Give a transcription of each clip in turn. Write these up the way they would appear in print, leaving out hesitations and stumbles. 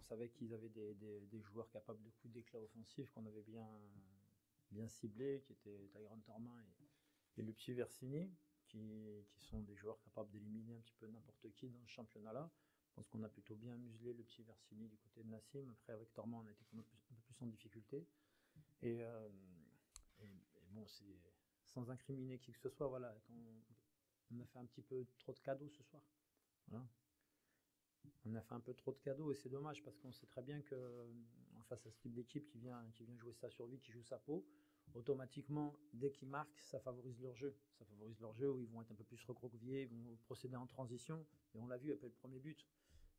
savait qu'ils avaient des joueurs capables de coups d'éclat offensifs qu'on avait bien ciblés, qui étaient Tyrone Tormin et Lupsi Versini, qui sont des joueurs capables d'éliminer un petit peu n'importe qui dans ce championnat-là. Je pense qu'on a plutôt bien muselé le petit Versini du côté de Nassim. Après, avec Tormin, on a été un peu plus en difficulté. Et, euh, et bon, c'est sans incriminer qui que ce soit, voilà, on a fait un petit peu trop de cadeaux ce soir. Voilà. On a fait un peu trop de cadeaux et c'est dommage parce qu'on sait très bien que face à ce type d'équipe qui vient jouer sa survie, qui joue sa peau, automatiquement, dès qu'ils marquent, ça favorise leur jeu. Ça favorise leur jeu où ils vont être un peu plus recroquevillés, ils vont procéder en transition. Et on l'a vu après le premier but.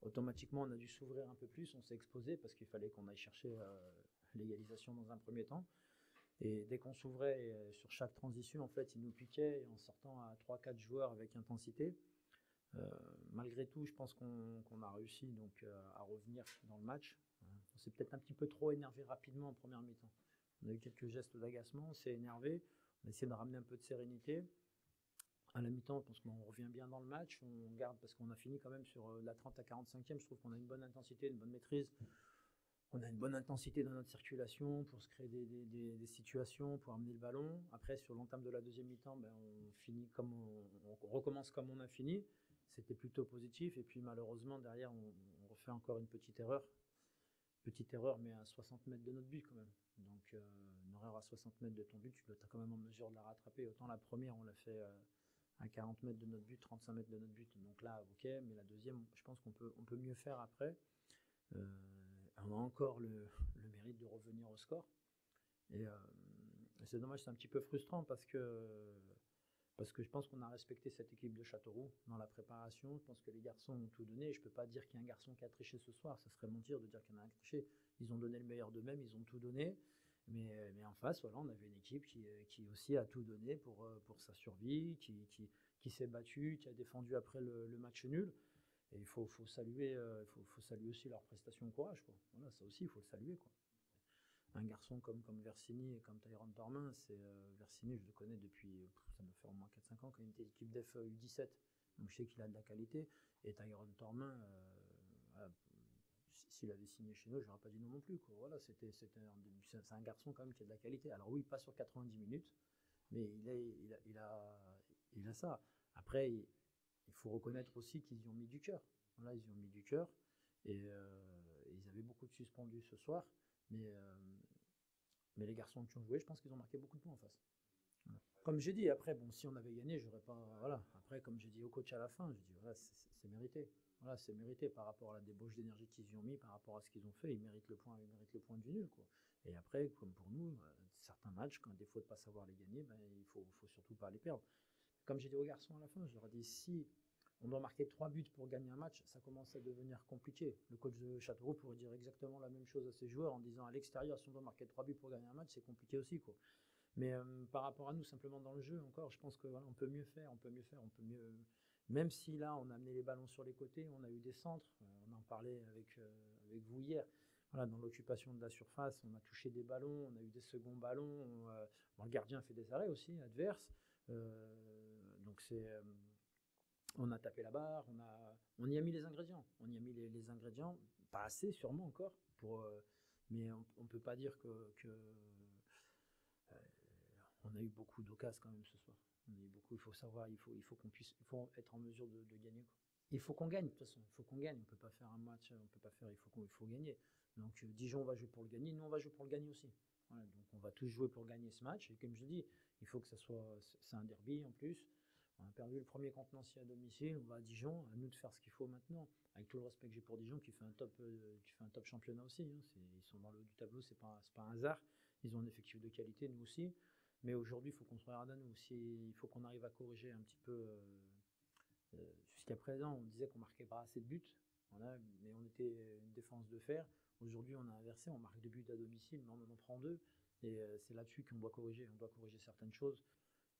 Automatiquement, on a dû s'ouvrir un peu plus, on s'est exposé parce qu'il fallait qu'on aille chercher l'égalisation dans un premier temps. Et dès qu'on s'ouvrait sur chaque transition, en fait, ils nous piquaient en sortant à 3-4 joueurs avec intensité. Malgré tout, je pense qu'on a réussi donc à revenir dans le match. On s'est peut-être un petit peu trop énervé rapidement en première mi-temps. On a eu quelques gestes d'agacement, on s'est énervé, on a essayé de ramener un peu de sérénité. À la mi-temps, je pense qu'on revient bien dans le match, on garde parce qu'on a fini quand même sur la 30 à 45e. Je trouve qu'on a une bonne intensité, une bonne maîtrise. On a une bonne intensité dans notre circulation pour se créer des situations, pour amener le ballon. Après, sur l'entame de la deuxième mi-temps, on finit comme on recommence comme on a fini. C'était plutôt positif. Et puis malheureusement, derrière, on refait encore une petite erreur. Petite erreur, mais à 60 mètres de notre but quand même. Donc une erreur à 60 mètres de ton but, tu dois être quand même en mesure de la rattraper. Autant la première, on l'a fait à 40 mètres de notre but, 35 mètres de notre but. Donc là, ok, mais la deuxième, je pense qu'on peut mieux faire après. On a encore le mérite de revenir au score. Et c'est dommage, c'est un petit peu frustrant parce que je pense qu'on a respecté cette équipe de Châteauroux dans la préparation. Je pense que les garçons ont tout donné. Je ne peux pas dire qu'il y a un garçon qui a triché ce soir. Ça serait mentir de dire qu'il y en a un qui a triché. Ils ont donné le meilleur d'eux-mêmes, ils ont tout donné. Mais en face, voilà, on avait une équipe qui aussi a tout donné pour sa survie, qui s'est battue, qui a défendu après le match nul. Et il faut saluer, faut saluer aussi leur prestation au courage, quoi. Voilà, ça aussi, il faut le saluer, quoi. Un garçon comme Versini et comme Tyrone Tormin, Versini, je le connais depuis, ça doit faire au moins 4-5 ans, quand il était équipe d'EF U17. Donc je sais qu'il a de la qualité. Et Tyrone Tormin, s'il avait signé chez nous, je n'aurais pas dit non plus, quoi. Voilà, c'est un garçon quand même qui a de la qualité. Alors oui, pas sur 90 minutes, mais il a ça. Après, il faut reconnaître aussi qu'ils y ont mis du cœur. Voilà, ils y ont mis du cœur. Et ils avaient beaucoup de suspendus ce soir. Mais les garçons qui ont joué, je pense qu'ils ont marqué beaucoup de points en face. Voilà. Comme j'ai dit, après, bon, si on avait gagné, j'aurais pas. Voilà. Après, comme j'ai dit au coach à la fin, j'ai dit voilà, c'est mérité. Voilà, c'est mérité par rapport à la débauche d'énergie qu'ils y ont mis, par rapport à ce qu'ils ont fait. Ils méritent le point du nul, quoi. Et après, comme pour nous, certains matchs, quand des fois de pas savoir les gagner, il faut surtout pas les perdre. Comme j'ai dit aux garçons à la fin, je leur ai dit si on doit marquer 3 buts pour gagner un match, ça commence à devenir compliqué. Le coach de Châteauroux pourrait dire exactement la même chose à ses joueurs en disant à l'extérieur, si on doit marquer 3 buts pour gagner un match, c'est compliqué aussi, quoi. Mais par rapport à nous, simplement dans le jeu, encore, je pense que voilà, on peut mieux faire, on peut mieux. Même si là, on a amené les ballons sur les côtés, on a eu des centres, on en parlait avec vous hier. Voilà, dans l'occupation de la surface, on a touché des ballons, on a eu des seconds ballons. Bon, le gardien fait des arrêts aussi, adverses. Donc on a tapé la barre, on y a mis les ingrédients. On y a mis les ingrédients, pas assez sûrement encore, mais on ne peut pas dire que on a eu beaucoup d'occasions quand même ce soir. On a eu beaucoup, il faut savoir, il faut être en mesure de gagner, quoi. Il faut qu'on gagne, de toute façon, il faut qu'on gagne. On ne peut pas faire un match, on peut pas faire, il faut gagner. Donc Dijon va jouer pour le gagner, nous on va jouer pour le gagner aussi. Voilà, donc on va tous jouer pour gagner ce match. Et comme je dis, il faut que c'est un derby en plus. On a perdu le premier contre Nancy à domicile, on va à Dijon, à nous de faire ce qu'il faut maintenant. Avec tout le respect que j'ai pour Dijon, qui fait un top championnat aussi. Hein. Ils sont dans le haut du tableau, c'est pas un hasard. Ils ont un effectif de qualité, nous aussi. Mais aujourd'hui, il faut qu'on se regarde à nous. Il faut qu'on arrive à corriger un petit peu. Jusqu'à présent, on disait qu'on marquait pas assez de buts, voilà, mais on était une défense de fer. Aujourd'hui, on a inversé, on marque 2 buts à domicile, mais on en prend 2. Et c'est là-dessus qu'on doit corriger. On doit corriger certaines choses.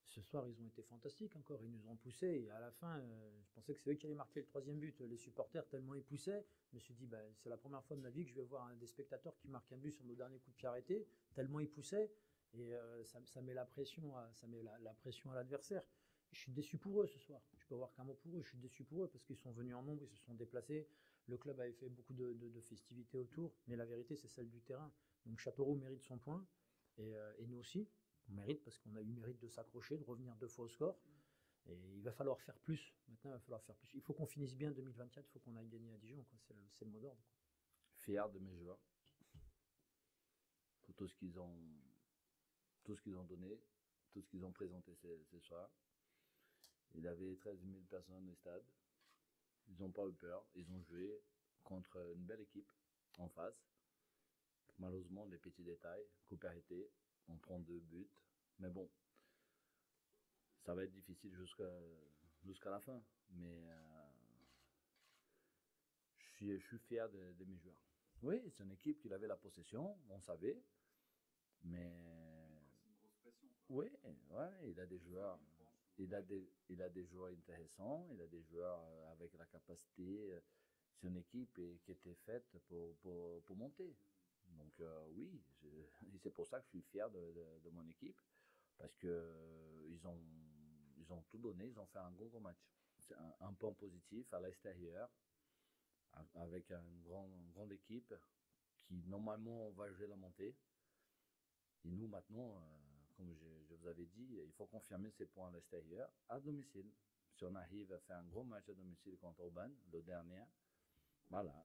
Ce soir, ils ont été fantastiques encore. Ils nous ont poussés. Et à la fin, je pensais que c'est eux qui allaient marquer le 3e but. Les supporters, tellement ils poussaient, je me suis dit, c'est la première fois de ma vie que je vais voir des spectateurs qui marquent un but sur nos derniers coups de pied arrêtés, tellement ils poussaient. Et ça met la pression la pression à l'adversaire. Je suis déçu pour eux ce soir. Je peux avoir qu'un mot pour eux. Je suis déçu pour eux parce qu'ils sont venus en nombre, ils se sont déplacés. Le club avait fait beaucoup de festivités autour, mais la vérité, c'est celle du terrain. Donc Châteauroux mérite son point, et nous aussi, on mérite parce qu'on a eu mérite de s'accrocher, de revenir 2 fois au score. Et il va falloir faire plus. Maintenant, il va falloir faire plus. Il faut qu'on finisse bien 2024, il faut qu'on aille gagner à Dijon. C'est le mot d'ordre. Fier de mes joueurs pour tout ce qu'ils ont donné, tout ce qu'ils ont présenté ce soir. Il y avait 13 000 personnes au stade. Ils n'ont pas eu peur. Ils ont joué contre une belle équipe en face. Malheureusement, les petits détails, coup arrêté, on prend 2 buts. Mais bon, ça va être difficile jusqu'à la fin. Mais je suis fier de mes joueurs. Oui, c'est une équipe qui avait la possession, on savait. Mais c'est une grosse pression, quoi. oui, ouais, il a des joueurs. Il a des joueurs intéressants, il a des joueurs avec la capacité. C'est une équipe qui était faite pour monter. Donc oui, c'est pour ça que je suis fier de mon équipe, parce que ils ont tout donné, ils ont fait un gros match. C'est un point positif à l'extérieur, avec une grande équipe qui normalement va jouer la montée. Et nous maintenant, comme je vous avais dit, il faut confirmer ces points à l'extérieur, à domicile. Si on arrive à faire un gros match à domicile contre Aubagne, le dernier, voilà,